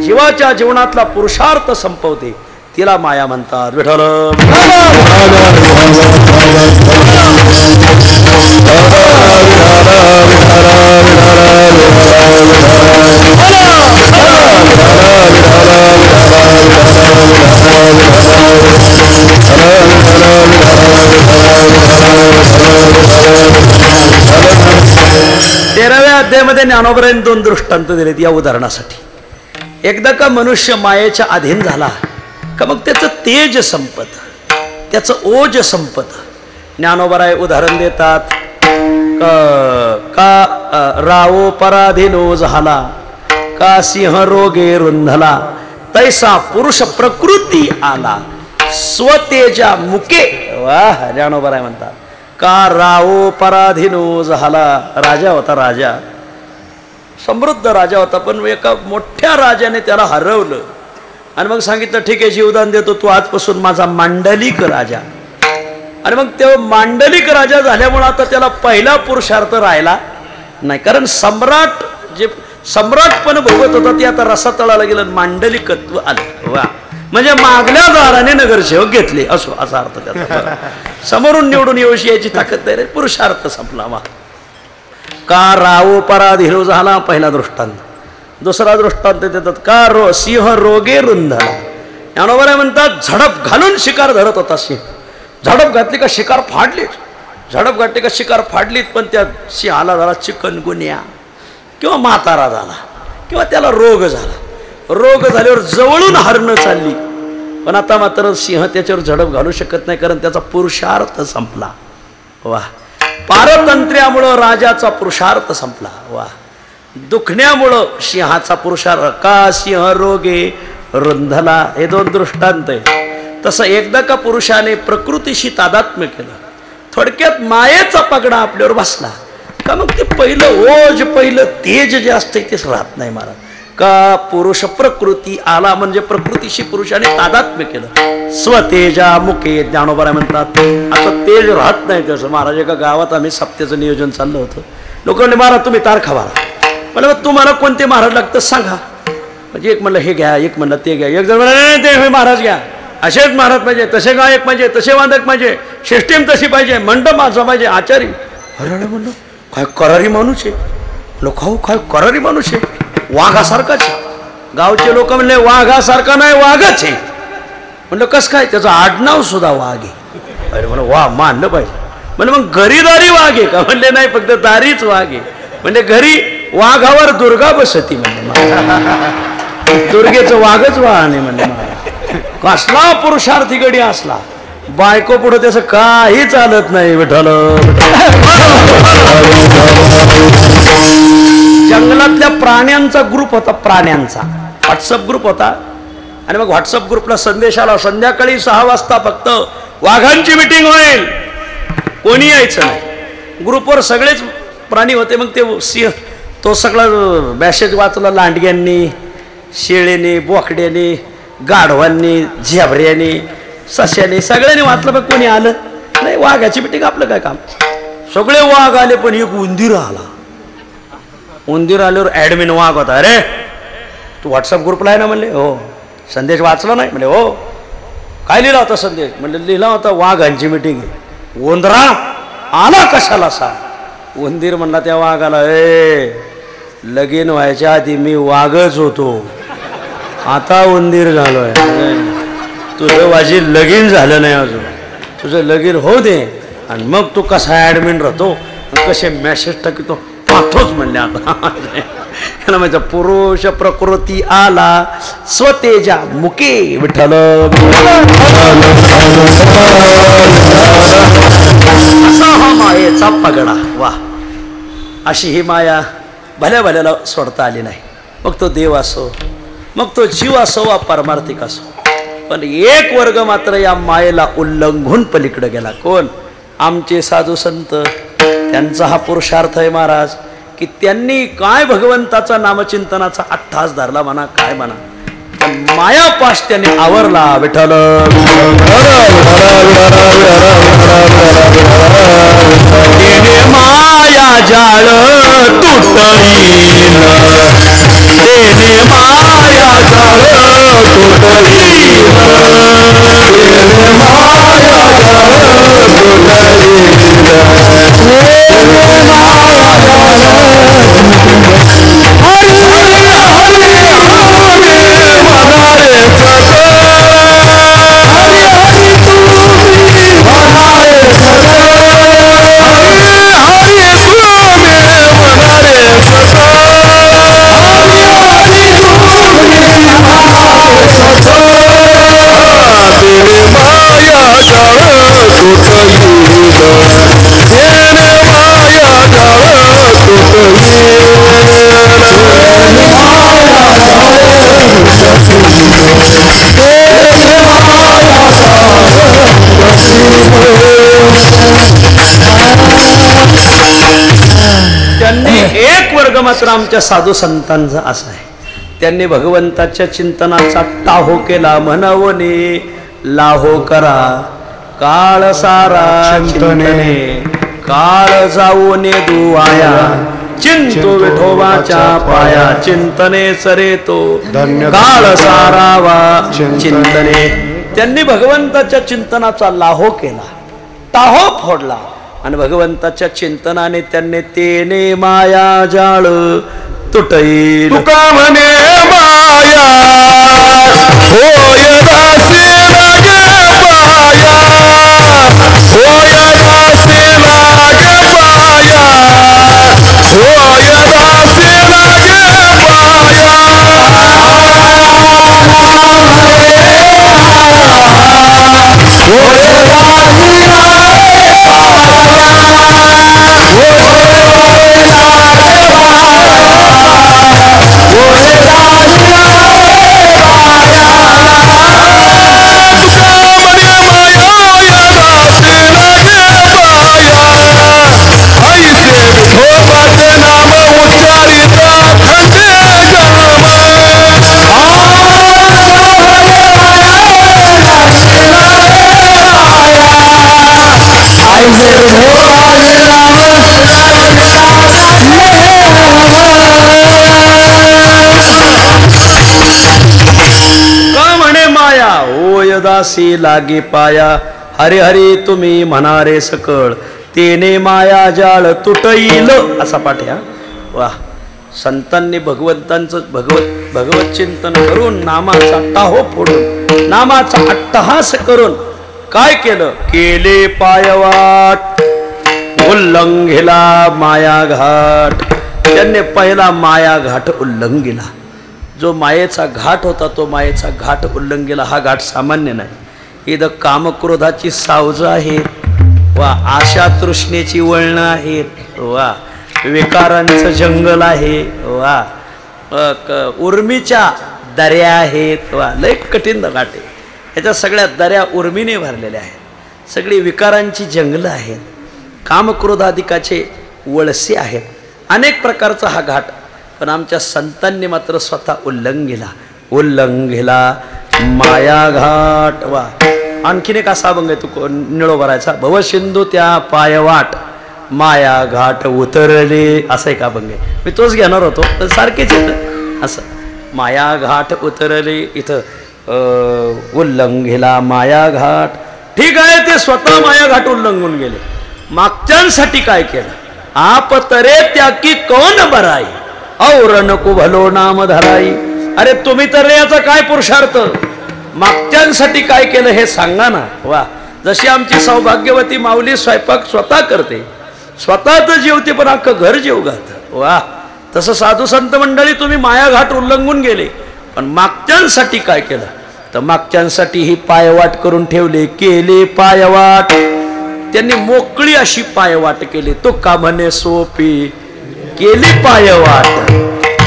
जीवाच्या जीवनातला पुरुषार्थ संपवते तिला माया म्हणतात विठ्ठल तेराव्या अध्यायामध्ये ज्ञानोबरांनी 2 दृष्टांत दिलेत या उदाहरणासाठी एकदा का मनुष्य मायेच्या अधीन झाला का मग त्याचं तेज संपत त्याचं ओज संपत ज्ञानोबराय उदाहरण देतात का रावो पराधीनो झाला का सिंह रोगे रुंधला तैसा पुरुष प्रकृती आला स्वतेजा मुके वाह ज्ञानोबराय म्हणतात का रावो पराधीनो झाला राजा होता राजा समृद्ध राजा होता पण एका मोठ्या राजाने त्याला हरवलं आणि मग सांगितलं ठीक आहे जीवदान देतो तू आजपासून माझा मांडलिक राजा आणि मग तो मांडलिक राजा झाल्यामुळे आता त्याला पहिला पुरुषार्थ राहिला नाही कारण सम्राट जे सम्राटपण भोगत होता ते आता रसातळाला गेलं मांडलिकत्व आलं वा म्हणजे मागल्या दाराने नगरसेवक घेतले असो असा अर्थ त्याचा समोरून निवडून येऊशी याची ताकद नाही रे पुरुषार्थ संपला वा का रावो पराधीनो झाला पहिला दृष्टांत दुसरा दृष्टांत देतात का सिंह रोगे रुंधला ज्ञानोबराय म्हणतात झडप घालून शिकार धरत होता सिंह झडप घातली का शिकार फाडलीच झडप घातली का शिकार फाडलीत पण त्या सिंहाला झाला चिकनगुन्या किंवा म्हातारा झाला किंवा त्याला रोग झाला रोग झाल्यावर जवळून हरणं चालली पण आता मात्र सिंह त्याच्यावर झडप घालू शकत नाही कारण त्याचा पुरुषार्थ संपला वा पारतंत्र्यामुळं राजाचा पुरुषार्थ संपला वा दुखण्यामुळं सिंहाचा पुरुषार्थ का सिंह रोगे रुंधला हे 2 दृष्टांत आहे तसं एकदा का पुरुषाने प्रकृतीशी तादात्म्य केलं थोडक्यात मायेचा पगडा आपल्यावर बसला का मग ते पहिलं ओज पहिलं तेज जे असते तेच राहत नाही महाराज का पुरुष प्रकृती आला म्हणजे प्रकृतीशी पुरुषाने तादात्म्य केलं स्वतेजा मुके ज्ञानोबराय म्हणतात आता तेज राहत नाही तसं महाराज एका गावात आम्ही सप्त्याचं नियोजन चाललं होतं लोक म्हणले महाराज तुम्ही तारखा मारा मला तुम्हाला कोणते महाराज लागतं सांगा म्हणजे एक म्हणलं हे घ्या एक म्हणलं ते घ्या एक जण म्हणलं ते हे महाराज घ्या असेच महाराज पाहिजे तसे गायक पाहिजे तसे वादक पाहिजे सिस्टीम तशी पाहिजे मंडप माझा पाहिजे आचारी अरे म्हणलं काय करारी माणूस आहे लोक काय करारी माणूस आहे वाघासारखाच गावचे लोक म्हणले वाघासारखा नाही वाघच आहे म्हणलं कसं काय त्याचं आडनाव सुद्धा वाघ आहे अरे म्हणलं वा मानलं पाहिजे म्हणजे मग घरी दारी वाघ आहे का म्हणले नाही फक्त दारीच वाघ आहे म्हणजे घरी वाघावर दुर्गा बसती म्हणले दुर्गेचं वाघच वाहने म्हणले कसला पुरुषार्थी गडी असला बायको पुढे त्याचं काही चालत नाही विठ्ठल जंगलातल्या प्राण्यांचा ग्रुप होता प्राण्यांचा व्हॉट्सअप ग्रुप होता आणि मग व्हॉट्सअप ग्रुपला संदेश आला संध्याकाळी 6 वाजता फक्त वाघांची मीटिंग होईल कोणी यायचं नाही ग्रुपवर सगळेच प्राणी होते मग ते सिंह तो सगळा मॅसेज वाचला लांडग्यांनी शेळीने बोकड्याने गाढवांनी झेबऱ्याने सश्याने सगळ्यांनी वाचलं पण कोणी आलं नाही वाघाची मीटिंग आपलं काय काम सगळे वाघ आले पण एक उंदीर आला उंदीर आल्यावर ॲडमिन वाघ होता अरे तू व्हॉट्सअप ग्रुपला आहे ना म्हणले हो संदेश वाचला नाही म्हणजे हो काय लिहिला होता संदेश म्हणजे लिहिला होता वाघांची मीटिंग आहे उंदरा आला कशाला सा उंदीर म्हणला त्या वाघाला ए लगीन व्हायच्या आधी मी वाघच होतो आता उंदीर झालोय तुझं माझी लगीन झालं नाही अजून तुझं लगीन होऊ दे आणि मग तू कसा ॲडमिन राहतो कसे मेसेज टाकतो पाठवच म्हणले आता म्हणजे पुरुष प्रकृती आला स्वतेजा मुके विठ्ठल असा हा मायेचा पगडा वा अशी ही माया भल्या भल्याला सोडता आली नाही मग तो देव असो मग तो जीव असो वा पारमार्थिक असो पण एक वर्ग मात्र या मायेला उल्लंघून पलीकडे गेला कोण आमचे साधू संत त्यांचा हा पुरुषार्थ आहे महाराज की त्यांनी काय भगवंताचा नामचिंतनाचा अट्टास धरला म्हणा, काय म्हणा, मायापाश त्याने आवरला. विठ्ठल माया जाळ तुटलीन, तेने माया जाळ तुटलीन, माया जाळ त्यांनी एक वर्ग मात्र आमच्या साधू संतांचा असा आहे, त्यांनी भगवंताच्या चिंतनाचा टाहो केला. म्हणवने लाहो करा काळ सारा चिंतने, काळ जाऊने दुआया चिंतो विठोबाच्या पाया, चिंतने सरे तो काळ सारावा चिंतने. त्यांनी भगवंताच्या चिंतनाचा लाहो केला, टाहो फोडला आणि भगवंताच्या चिंतनाने त्यांनी तेने माया जाळ तुटईल. तुका म्हणे माया होय दासी लागे पाया, होय दासी लागे पाया, होय दासी लागे पाया. दासी लागे पाया, हरे हरे तुम्ही म्हणारे सकळ, तेने माया जाळ तुटईल. असा पाठ आहे. वा, संतांनी भगवंतांचं भगवत चिंतन करून नामाचा टाहो फोडून नामाचा अट्टहास करून काय केलं, केले पायवाट उल्लंघिला माया घाट. त्यांनी पहिला माया घाट उल्लंघिला. जो मायेचा घाट होता तो मायेचा घाट उल्लंघिला. हा घाट सामान्य नाही. इथं कामक्रोधाची सावज आहेत, वा आशा तृष्णेची वळणं आहेत, वा विकारांचं जंगल आहे, वा उर्मीच्या दर्या आहेत, वा लय कठीण घाट आहे. ह्याच्या सगळ्या दर्या उर्मीने भरलेल्या आहेत, सगळी विकारांची जंगलं आहेत, कामक्रोधाधिकाचे वळसे आहेत, अनेक प्रकारचा हा घाट. पण आमच्या संतांनी मात्र स्वतः उल्लंघिला माया घाट. वा, आणखीन एक असा अभंग आहे, तू निळो भरायचा, भवसिंधू त्या पायवाट माया घाट उतरले, असा एक अभंग आहे. मी तोच घेणार होतो पण सारखेच येतं असं. माया घाट उतरले, इथं उल्लंघिला माया घाट. ठीक आहे, ते स्वतः माया घाट उल्लंघून गेले. मागच्यांसाठी काय केलं, आप तरे त्या की कोण बराई, और नको भलो नाम धराई. अरे तुम्ही तर याचा काय पुरुषार्थ, मागच्यांसाठी काय केलं हे सांगा ना. वा, जशी आमची सौभाग्यवती माऊली स्वयंपाक स्वतः करते, स्वतः तर जेवते पण अख्खं घर जेव घालत. वा, तसं साधू संत मंडळी तुम्ही माया घाट उल्लंघून गेले, पण मागच्यांसाठी काय केलं, तर मागच्यांसाठी ही पायवाट करून ठेवले. केले पायवाट, त्यांनी मोकळी अशी पायवाट केली. तो का म्हणे सोपी केली पायवाट,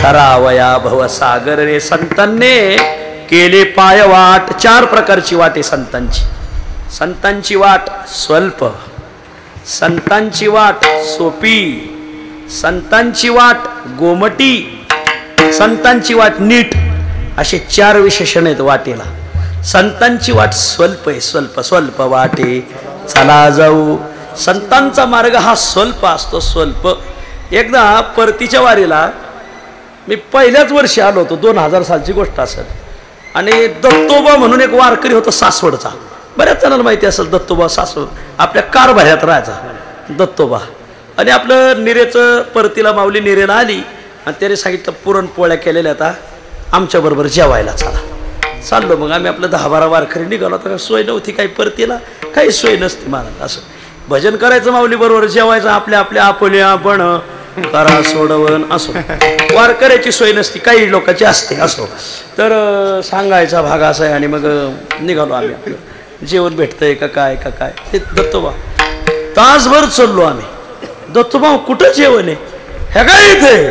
करावया भवसागर रे. संतांनी केले पायवाट. चार प्रकारची वाट आहे संतांची. संतांची वाट स्वल्प, संतांची वाट सोपी, संतांची वाट गोमटी, संतांची वाट नीट, असे 4 विशेषण आहेत वाटेला. संतांची वाट स्वल्प आहे, स्वल्प स्वल्प वाटे चला जाऊ. संतांचा मार्ग हा स्वल्प असतो, स्वल्प. एकदा परतीच्या वारीला मी पहिल्याच वर्षी आलो होतो, 2000 सालची गोष्ट असेल. आणि दत्तोबा म्हणून एक वारकरी होता सासवडचा, बऱ्याच जणांना माहिती असेल. दत्तोबा सासवड आपल्या कारभाऱ्यात राहायचा दत्तोबा. आणि आपलं निरेचं परतीला माऊली निरेला आली आणि त्याने सांगितलं पुरणपोळ्या केलेल्या आता आमच्याबरोबर जेवायला चला. चाललो मग आम्ही आपलं 10-12 वारकरी निघालो. आता सोय नव्हती काही परतीला, काही सोय नसते महाराज. असं भजन करायचं माऊली बरोबर, जेवायचं आपल्या आपल्या आपुले आपण करा सोडवण. असो वारकऱ्याची सोय नसती, काही लोकांची असते. असो तर सांगायचा भाग असा आहे. आणि मग निघालो आम्ही, आपलं जेवण भेटतंय का काय का काय. ते दत्तोबा तासभर चाललो आम्ही. दत्तोबा कुठं जेवण आहे? ह्या काय इथे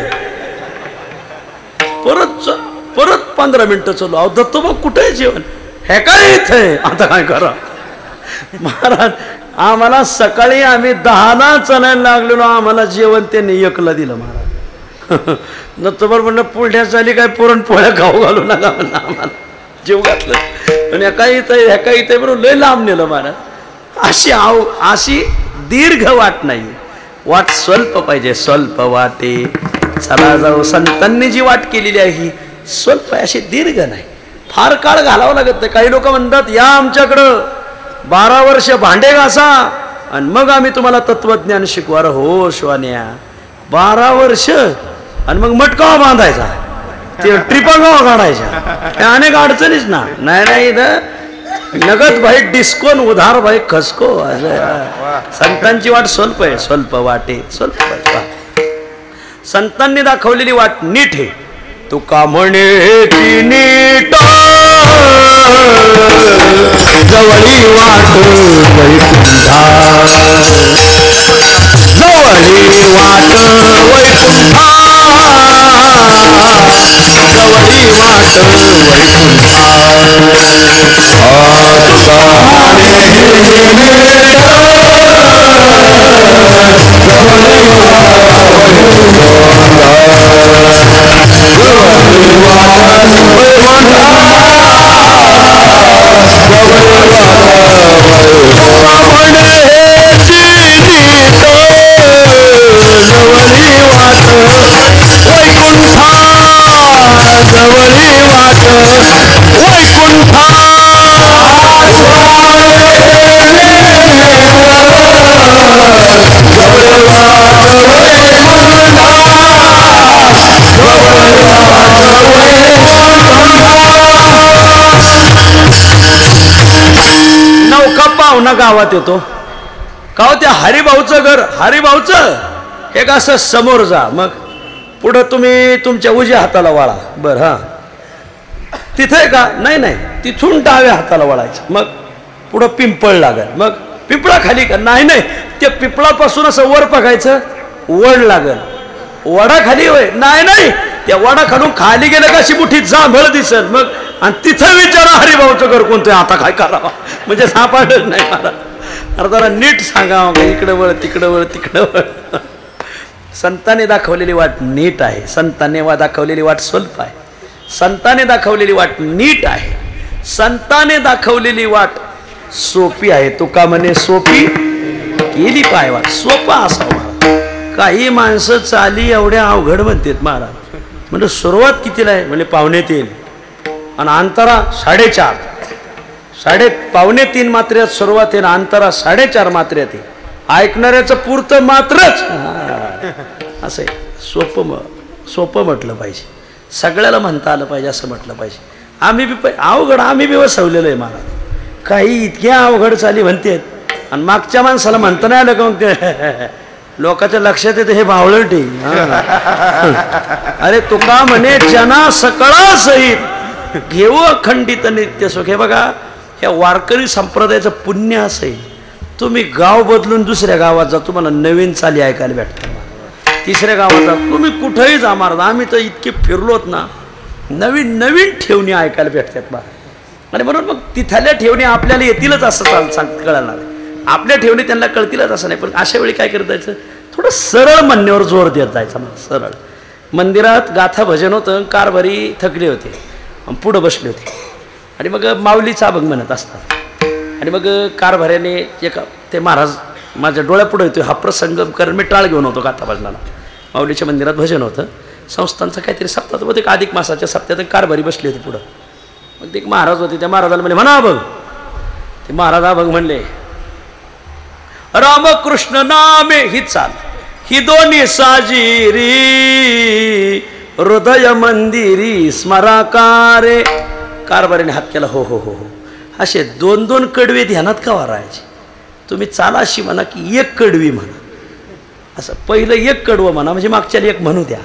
परत 15 मिनिटं चालू. अहो दत्तोबा कुठे जेवण? हे काय इथे? आता काय करा महाराज. आम्हाला सकाळी आम्ही 10ला चालायला लागलेलो, आम्हाला जेवण त्यांनी 1ला दिलं महाराज. दत्तोबा म्हणलं पुढ्या झाली काय पुरणपोळ्या खाऊ घालू नका म्हणलं, आम्हाला जेव घातलं. पण ह्या काय इथं ह्या काय इथे बरोबर लय लांब नेलं महाराज. अशी दीर्घ वाट नाही, वाट स्वल्प पाहिजे, स्वल्प वाटे चला जाऊ. संतांनी जी वाट केलेली आहे ही स्वल्प आहे, अशी दीर्घ नाही. फार काळ घालावं लागत नाही. काही लोक म्हणतात या आमच्याकडं 12 वर्ष भांडे घासा आणि मग आम्ही तुम्हाला तत्वज्ञान शिकवा. हो शिवान्या 12 वर्ष आणि मग मटकावा बांधायचा, ते ट्रिपा गावा काढायच्या, अनेक अडचणीच ना. नाही इथं नगद भाई डिस्कोन उधार भाई खसको. संतांची वाट स्वल्प आहे, स्वल्प वाटे स्वल्प. संतांनी दाखवलेली वाट नीट आहे. तुका म्हणेची नीट जवळी वाट वैकुंठा, जवळी वाट वैकुंठा, जवळी वाट वैकुंठा. पाहुणा गावात येतो का त्या हरिभाऊचं घर, हरिभाऊचं एक असं समोर जा, मग पुढं तुम्ही तुमच्या उजव्या हाताला वळा. बरं हा तिथे का? नाही तिथून डाव्या हाताला वळायचं. मग पुढं पिंपळ लागल, मग पिंपळा खाली का? नाही त्या पिंपळापासून असं वर बघायचं, वड लागल. वडा खाली होय? नाही त्या वडा खालून खाली गेलं का अशी मोठी जांभळ दिसल. मग आणि तिथं विचारा हरिभाऊचं घर कोणतं, आता काय करावं म्हणजे सापडत नाही मला. अरे जरा नीट सांगा, इकडं वळ तिकडं वळ तिकडं वळ. संतांनी दाखवलेली वाट नीट आहे, संतांनी दाखवलेली वाट स्वल्प आहे, संतांनी दाखवलेली वाट नीट आहे, संतांनी दाखवलेली वाट सोपी आहे. तुका म्हणे सोपी केली पाय वाट, सोपा असावा. काही माणसं चाली एवढ्या अवघड म्हणतात महाराज. म्हणजे सुरुवात कितीला आहे? म्हणजे 2:45 आणि अंतरा 4.5, 2:45 मात्र्यात सुरुवात आहे, अंतरा 4.5 मात्र्यात आहे. ऐकणाऱ्याचं पुरतं मात्रच असं आहे. सोपं म्हटलं पाहिजे, सगळ्याला म्हणता आलं पाहिजे असं म्हटलं पाहिजे. आम्ही बी अवघड आम्ही बी वसवलेलं आहे महाराज. काही इतक्या अवघड चाली म्हणतात आणि मागच्या माणसाला म्हणता नाही आलं का मग ते लोकांच्या लक्षात येते हे भावळटी. अरे तुका म्हणे जना सकळा सहित घेऊ अखंडित नित्य सुख. हे बघा ह्या वारकरी संप्रदायाचं पुण्य असं आहे, तुम्ही गाव बदलून दुसऱ्या गावात जा, तुम्हाला नवीन चाली ऐकायला भेटतात. तिसऱ्या गावात जा, तुम्ही कुठेही जा महाराज, आम्ही तर इतके फिरलोत ना, नवीन ठेवणी ऐकायला भेटतात बा. आणि म्हणून मग तिथल्या ठेवणी आपल्याला येतीलच असं कळणार. आपल्या ठेवणी त्यांना कळतीलच असं नाही. पण अशा वेळी काय करता यायचं, थोडं सरळ म्हणण्यावर जोर देत जायचा मला, सरळ. मंदिरात गाथा भजन होतं, कारभारी थकले होते, पुढं बसले होते आणि मग माऊलीचा अभंग म्हणत असतात. आणि मग कारभाऱ्याने एका ते महाराज माझ्या डोळ्यापुढे येतो हा प्रसंग, कारण मी टाळ घेऊन होतो गाथा भजनाला. माऊलीच्या मंदिरात भजन होतं, संस्थांचं काहीतरी सप्ताह होतं, एक अधिक मासाच्या सप्त्यात कारभारी बसली होती पुढं. मग ते एक महाराज होते, त्या महाराजाला म्हणले म्हणा अभंग. ते महाराज अभंग म्हणले, रामकृष्ण नामे ही चाल ही दोन्ही साजिरी हृदय मंदिरी स्मराकारे. कारभारीने हात केला, हो हो हो हो. असे 2-2 कडवे ध्यानात का वारायचे? तुम्ही चाला अशी म्हणा की एक कडवी म्हणा. असं पहिलं एक कडवं म्हणा, म्हणजे मागच्याला एक म्हणू द्या,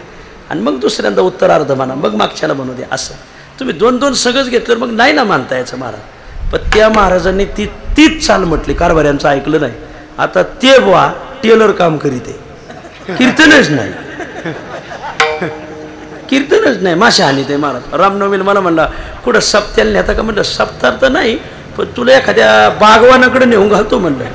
आणि मग दुसऱ्यांदा उत्तरार्ध म्हणा, मग मागच्याला म्हणू द्या. असं तुम्ही 2-2 सगळंच घेतलं मग नाही ना मानता यायचं महाराज. पण त्या महाराजांनी तीच चाल म्हटली, कारभाऱ्यांचं ऐकलं नाही. आता ते बुवा टेलर काम करीत आहे, कीर्तनच नाही, कीर्तनच नाही, माशा हानी ते महाराज. रामनवमीला मला म्हणला कुठं सप्त्याला नेता का? म्हणलं सप्तार तर नाही, पण तुला एखाद्या बागवानाकडे नेऊन घालतो म्हणलं,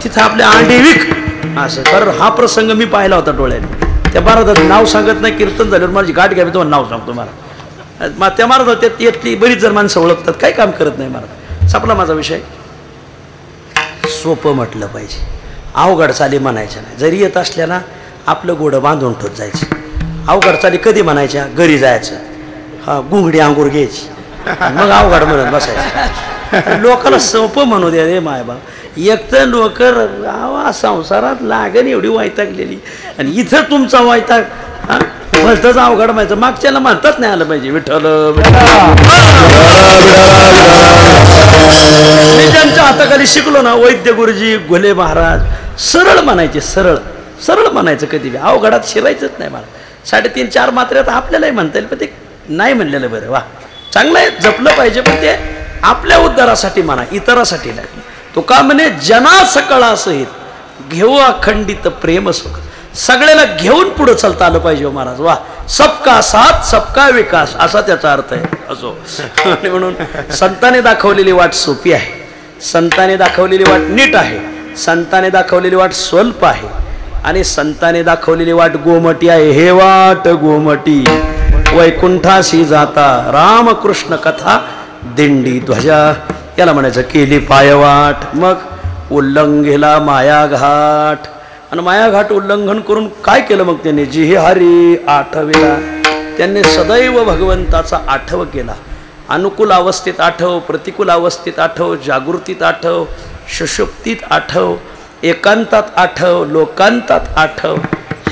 तिथं आपल्या अंडी विक असं. तर हा प्रसंग मी पाहिला होता डोळ्याने. त्या महाराजाचं नाव सांगत नाही, कीर्तन झाल्यावर माझी गाठ घ्यावी तुम्हाला नाव सांगतो मला. त्या महाराज त्यातली बरीच जर माणसं ओळखतात, काही काम करत नाही महाराज. संपला माझा विषय. सोपं म्हटलं पाहिजे, अवघड चाली म्हणायच्या नाही. जरी येत असल्या ना आपलं गोडं बांधून ठेवत जायचं. अवघड चाली कधी म्हणायच्या? घरी जायचं, हा गुंगडी अंगूर घ्यायची, मग अवघड म्हणत बसायचं. लोकांना सोपं म्हणू द्या रे मायबा. एक तर लोक संसारात लागण एवढी वैतागलेली, आणि इथं तुमचा वैताग भलतंच अवघड व्हायचं. मागच्याला म्हणताच नाही आलं पाहिजे विठ्ठल. मी ज्यांच्या हाताखाली शिकलो ना, वैद्य गुरुजी, घोले महाराज, सरळ म्हणायचे, सरळ सरळ म्हणायचं. कधी बी अवघडात शिरायचंच नाही मला. 3.5-4 मात्र्यात आपल्यालाही म्हणता येईल, पण ते नाही म्हणलेलं बरं. वा, चांगलं आहे, जपलं पाहिजे, पण ते आपल्या उद्धारासाठी म्हणा, इतरासाठी नाही. तो का म्हणे, जना सकळा सहित घेऊ अखंडित प्रेम सुख. सगळ्याला घेऊन पुढे चालता आलं पाहिजे महाराज. वा, सबका साथ सबका विकास असा त्याचा अर्थ आहे. असो. आणि म्हणून संतांनी दाखवलेली वाट सोपी आहे, संतांनी दाखवलेली वाट नीट आहे, संतांनी दाखवलेली वाट स्वल्प आहे, आणि संतांनी दाखवलेली वाट गोमटी आहे. हे वाट गोमटी वैकुंठाशी जाता रामकृष्ण कथा दिंडी ध्वजा. याला म्हणायचं केली पायवाट. मग उल्लंघेला मायाघाट, आणि मायाघाट उल्लंघन करून काय केलं मग त्यांनी? जी हे हरी आठवेला. त्यांनी सदैव भगवंताचा आठव केला. अनुकूल अवस्थेत आठव, प्रतिकूल अवस्थेत आठव, जागृतीत आठव, सुषुप्तीत आठव, एकांतात आठव, लोकांतात आठव,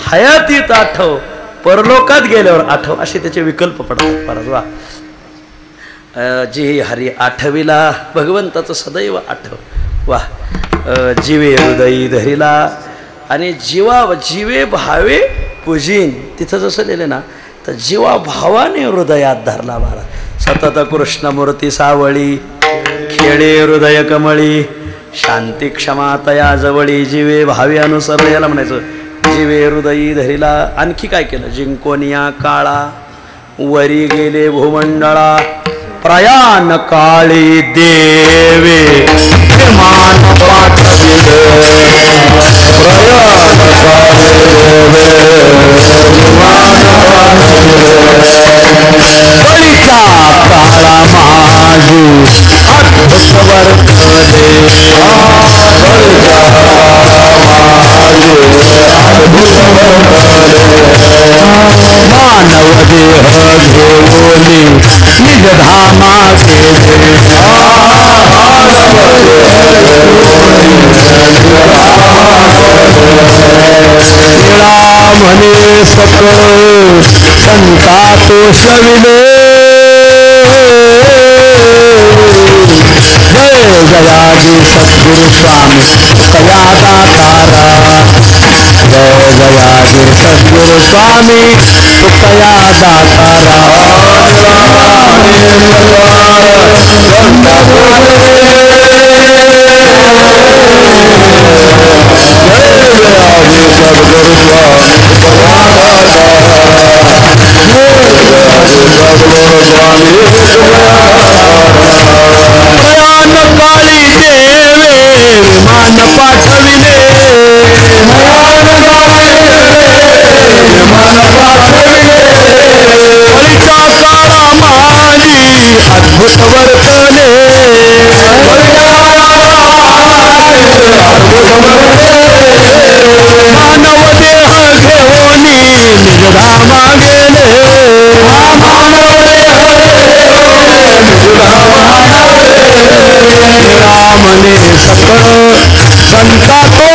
हयातीत आठव, परलोकात गेल्यावर आठव, असे त्याचे विकल्प पडतात महाराज. वा, जी हरी आठविला, भगवंताचं सदैव आठव. वा, जीवे हृदयी धरिला, आणि जीवे भावे पूजीन. तिथं जसं लिहिलं ना, तर जीवा भावाने हृदयात धरला महाराज. सतत कृष्णमूर्ती सावळी, खेळे हृदय कमळी, शांती क्षमा तया जवळी, जीवे भावे अनुसर. याला म्हणायचं जीवे हृदयी धरिला. आणखी काय केलं? जिंकोनिया काळा वरी गेले भूमंडळा, प्रयाण काळी देवे विमान पाठविले, प्रयाण काळी देवे विमान पाठविले, बळीचा काळा माझी अद्भुत वर्तले, बळीचा माझी अद्भुत वर्तले, मानव देह घेऊनी निज धामा केले, निळा म्हणे सकळ संता तोषविले, जय जयाजी सद्गुरु स्वामी कया दातारा, जय जयाजी सद्गुरु स्वामी कया दातारा. प्रयाण काळी देवे विमान पाठविले, प्रयाण काळी अद्भुत वर्तले मानव देह घेऊनी निजधामा गेले रामने सकळ संता तो